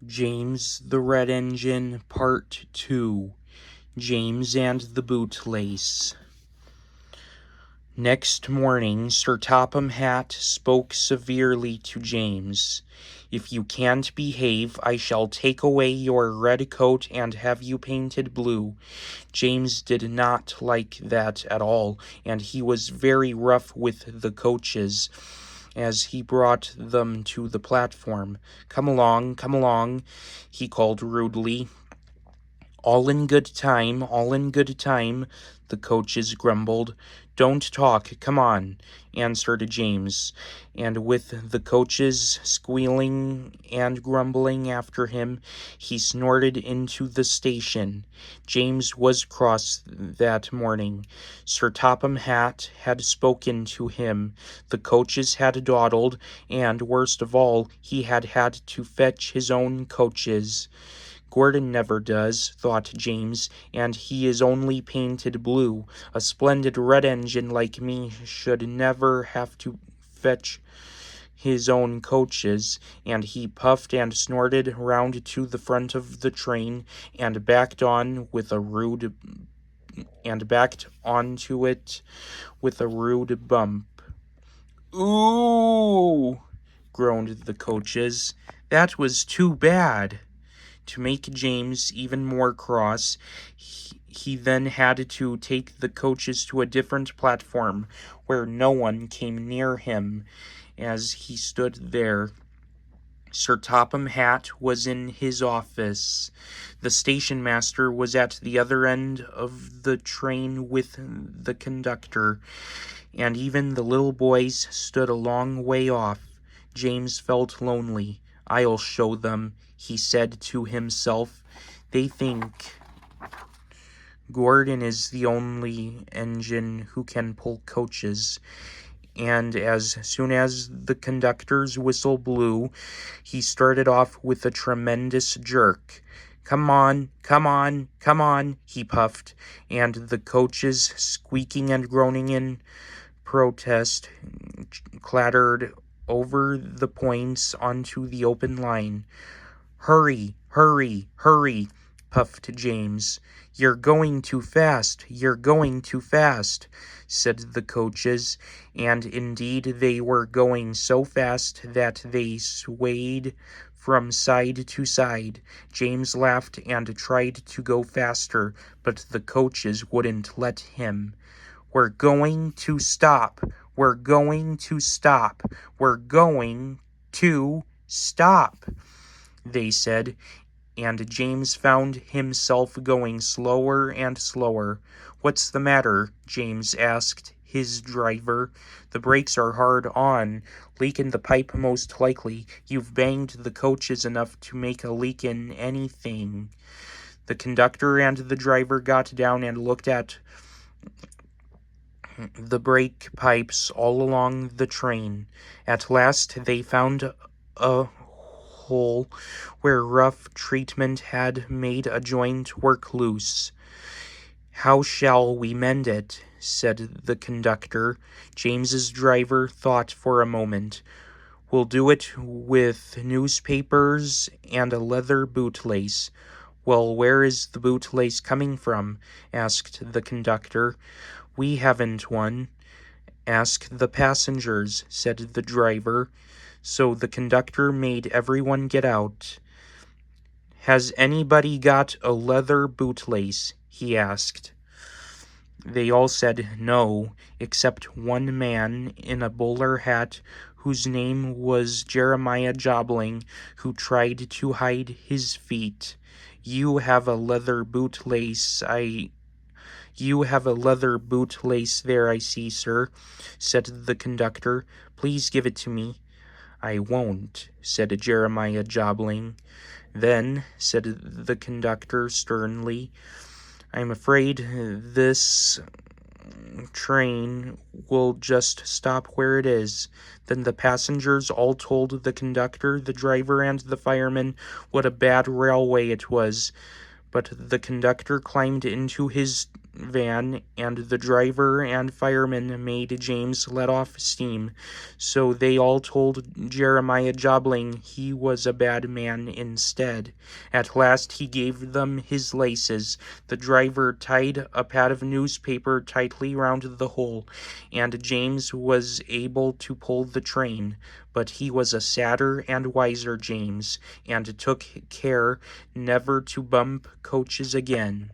James the Red Engine, Part 2. James and the Bootlace. Next morning, Sir Topham Hatt spoke severely to James. "If you can't behave, I shall take away your red coat and have you painted blue." James did not like that at all, and he was very rough with the coaches as he brought them to the platform. Come along," he called rudely. All in good time, all in good time," the coaches grumbled. "Don't talk, come on," answered James, and with the coaches squealing and grumbling after him, he snorted into the station. James was cross that morning. Sir Topham Hatt had spoken to him, the coaches had dawdled, and, worst of all, he had had to fetch his own coaches. "Gordon never does," thought James, "and he is only painted blue. A splendid red engine like me should never have to fetch his own coaches," and he puffed and snorted round to the front of the train and backed onto it with a rude bump. "Ooh!" groaned the coaches. "That was too bad." To make James even more cross, he then had to take the coaches to a different platform where no one came near him. As he stood there, Sir Topham Hatt was in his office. The station master was at the other end of the train with the conductor, and even the little boys stood a long way off. James felt lonely. "I'll show them," he said to himself. "They think Gordon is the only engine who can pull coaches." And as soon as the conductor's whistle blew, he started off with a tremendous jerk. Come on," he puffed, and the coaches, squeaking and groaning in protest, clattered over the points onto the open line. Hurry, puffed James. You're going too fast, said the coaches, and indeed they were going so fast that they swayed from side to side. James laughed and tried to go faster, but the coaches wouldn't let him. We're going to stop, they said, and James found himself going slower and slower. "What's the matter?" James asked his driver. "The brakes are hard on. Leak in the pipe most likely. You've banged the coaches enough to make a leak in anything." The conductor and the driver got down and looked at the brake pipes all along the train. At last they found a hole where rough treatment had made a joint work loose. "How shall we mend it?" said the conductor. James's driver thought for a moment. "We'll do it with newspapers and a leather bootlace." "Well, where is the bootlace coming from?" asked the conductor. "We haven't one." "Ask the passengers," said the driver. So the conductor made everyone get out. "Has anybody got a leather bootlace?" he asked. They all said no, except one man in a bowler hat whose name was Jeremiah Jobling, who tried to hide his feet. You have a leather bootlace there, I see, sir," said the conductor. "Please give it to me." "I won't," said Jeremiah Jobling. "Then," said the conductor sternly, "I'm afraid this train will just stop where it is." Then the passengers all told the conductor, the driver, and the fireman what a bad railway it was. but the conductor climbed into his van, and the driver and fireman made James let off steam. So they all told Jeremiah Jobling he was a bad man instead. At last he gave them his laces. The driver tied a pad of newspaper tightly round the hole, and James was able to pull the train. But he was a sadder and wiser James, and took care never to bump coaches again.